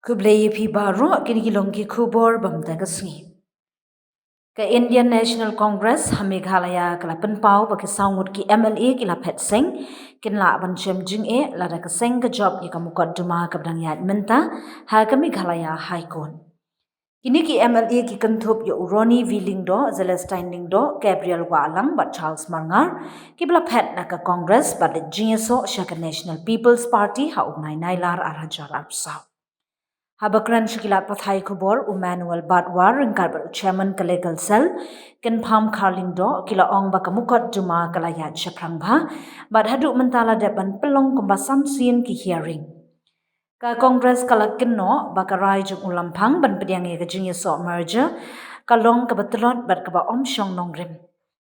Kublai phi baro kinigilong ki khubor bamta kasngi. Ka Indian National Congress Meghalaya kalapan pau baki saungut ki MLA ki la Phet Singh kin la ban chem Jingeh la da ka seng ka job ya kamukot duma ka bdang yat menta ha ka Meghalaya High Court. Kini ki MLA ki kenthup ya uroni Vilingdo Celestine Lingdo Gabriel Walang bat Charles Marngar ki bla Phet na ka Congress bat Jingeh so Shaka National People's Party ha ugnai nailar arhajar arpsau. Habakran Shikilat Pathai Kubor, Emmanuel Badwar, and Garber Chairman Kalegal Cell, Ken Palm Carling Do, Kila Ong Bakamukot Duma Kalayat Shaprangba, but Hadu Mentala Deban Pelong Kumbasan Sin Ki hearing. Ka Congress Kalakin no, Bakarai Jung Ulampang, Ban Pediang Yagajing So merger, Kalong Kabatlot, but Kaba Om Shong Nongrim.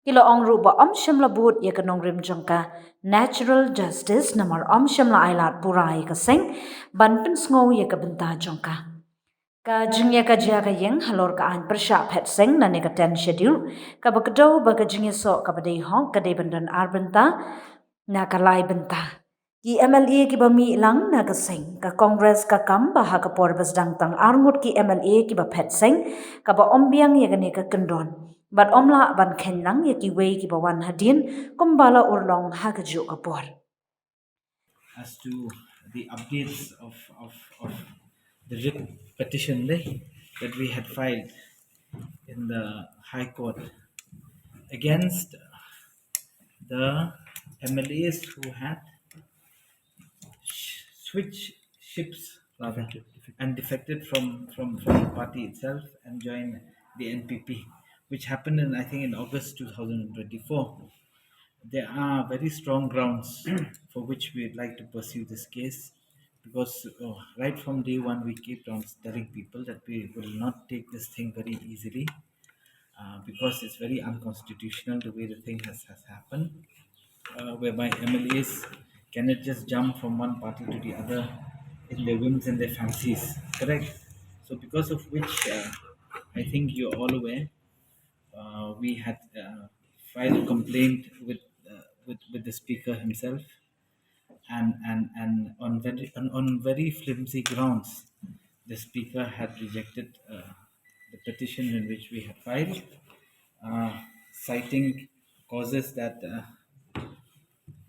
Kila ong ruba om shimla bud ya kanong rim jangka natural justice namar om shimla ailat purai ka seng ban pin sngo ya ka benta jangka. Ka jingya ka jia ka yeng halor ka an persha Phet Singh na ne ka ten schedule ka bakdo ba ka jingya so ka badai hong ka de bandan arbenta na ka lai benta. Ki MLA ki ba mi lang na ka seng ka Congress ka kam ba ha ka por bas dang tang arngut ki MLA ki ba Phet Singh ka ba ombiang ya ka ne ka kendon. But omla ban kenlang ya ki wei ki ba wan hadin kumbala urlong ha ka jo kapor. As to the updates of the writ petition that we had filed in the High Court against the MLAs who had switched ships rather and defected from the party itself and joined the NPP, which happened in I think in August 2024. There are very strong grounds for which we'd like to pursue this case because right from day one we kept on telling people that we will not take this thing very easily because it's very unconstitutional the way the thing has happened, whereby MLAs cannot just jump from one party to the other in their whims and their fancies, correct? So because of which I think you're all aware we had filed a complaint with the speaker himself, and on very flimsy grounds, the speaker had rejected the petition in which we had filed, citing causes that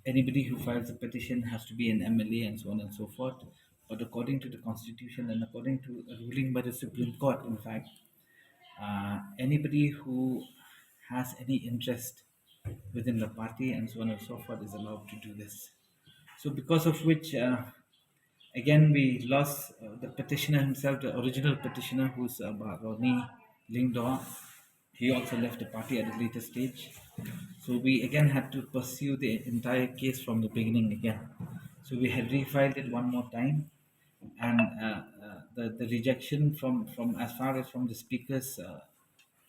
anybody who files a petition has to be an MLA and so on and so forth. But according to the Constitution and according to a ruling by the Supreme Court, in fact, anybody who has any interest within the party and so on and so forth is allowed to do this. So, because of which, again, we lost the petitioner himself, the original petitioner, who's Rodney Lingdaw. He also left the party at a later stage. So, we again had to pursue the entire case from the beginning again. So, we had refiled it one more time, and the rejection from as far as from the speaker's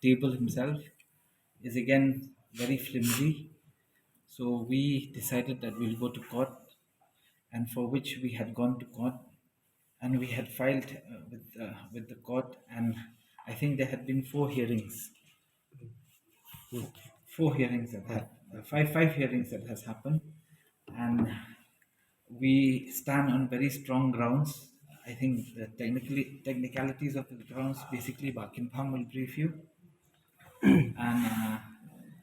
table himself is again very flimsy. So we decided that we'll go to court, and for which we had gone to court, and we had filed with the court, and I think there had been four hearings that had five hearings that has happened, and we stand on very strong grounds. I think the technicalities of the grounds basically Bakin Pham will brief you, and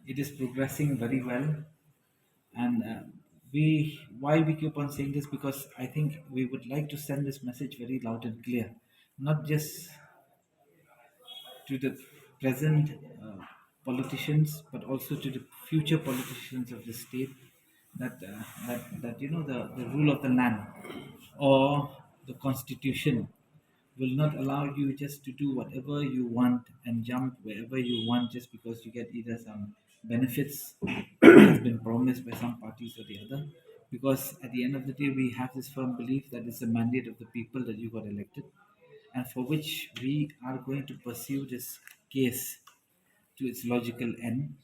it is progressing very well. And we why we keep on saying this, because I think we would like to send this message very loud and clear, not just to the present politicians, but also to the future politicians of the state, that the rule of the land or the constitution will not allow you just to do whatever you want and jump wherever you want just because you get either some benefits that has been promised by some parties or the other. Because at the end of the day, we have this firm belief that it's a mandate of the people that you got elected, and for which we are going to pursue this case to its logical end.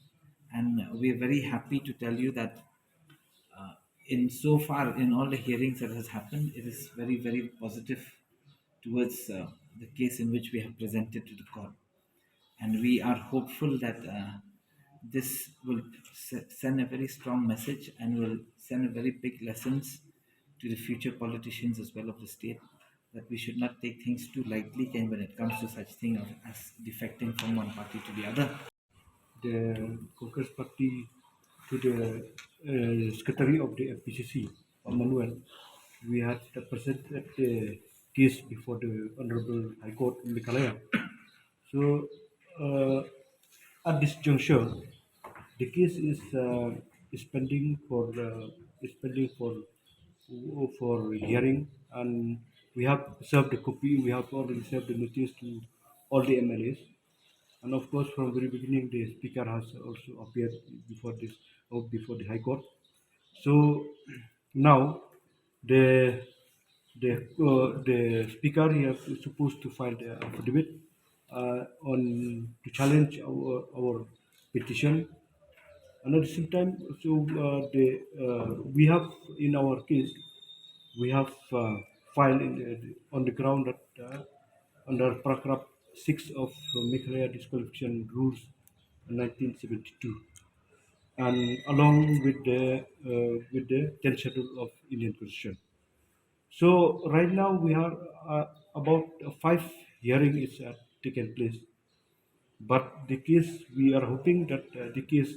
And we are very happy to tell you that in so far in all the hearings that has happened, it is very very positive towards the case in which we have presented to the court, and we are hopeful that this will send a very strong message and will send a very big lessons to the future politicians as well of the state, that we should not take things too lightly when it comes to such thing as defecting from one party to the other. The Congress Party to the Secretary of the FPCC, Manuel, we had presented the case before the Honorable High Court in Meghalaya. So, at this juncture, the case is pending for hearing, and we have served the copy. We have already served the notice to all the MLAs, and of course, from very beginning, the speaker has also appeared before this or before the High Court. So now the the speaker he is supposed to file the affidavit on to challenge our petition, and at the same time, so the we have in our case we have filed on the ground that under paragraph 6 of Meghalaya disqualification rules 1972, and along with the 10th schedule of Indian Constitution. So right now we are about five hearing is taken place, but the case we are hoping that the case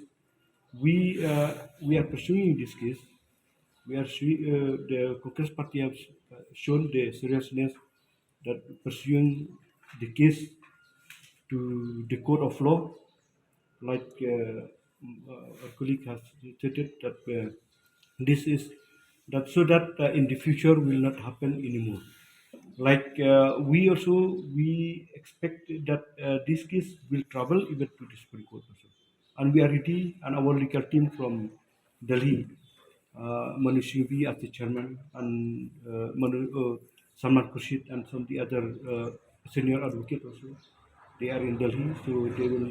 we are pursuing this case. The Congress Party has shown the seriousness that pursuing the case to the court of law, like our colleague has stated that this is that so that in the future will not happen anymore. Like we expect that this case will travel even to the Supreme Court also, and we are ready, and our legal team from Delhi, Manu Singhi as the chairman, and Salman Khurshid and some of the other senior advocate also. They are in Delhi, so they will.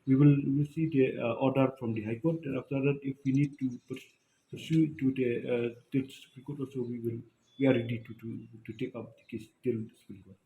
We will see the order from the High Court, and after that, if we need to pursue to the Supreme Court also, we are ready to take up the case till the Supreme Court.